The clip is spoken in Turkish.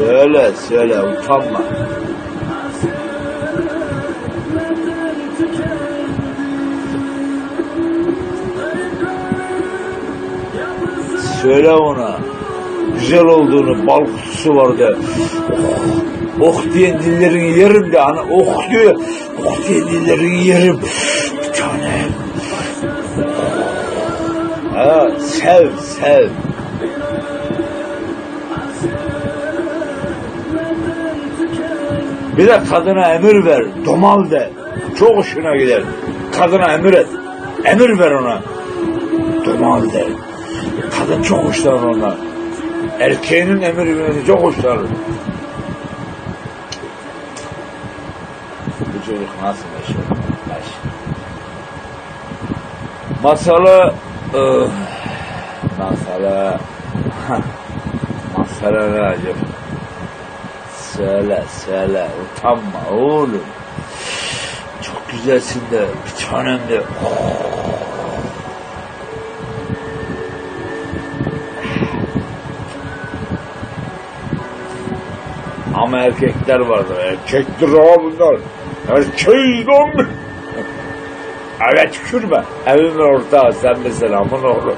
Söyle söyle, utanma. Söyle ona güzel olduğunu, bal kutusu var de. Oh diyen dillerini yerim de, hani oh diyor, oh diyen dillerini yerim. Bir tane. Ha, sev sev. Bir de kadına emir ver, domal de. Çok hoşuna gider. Kadına emir et. Emir ver ona. Domal de. Kadın çok hoşlanır ondan. Erkeğinin emir vermesi çok hoşlanır. Bu çocuk nasıl meşhur? Masalı Masalı ne acaba? Söyle söyle, utanma oğlum. Çok güzelsin de, bir tanem de. Ama erkekler vardır. Erkektir ama bunlar. Erkeğiz lan. Evet, tükürme. Evimin ortağı sen mesela, aman oğlum.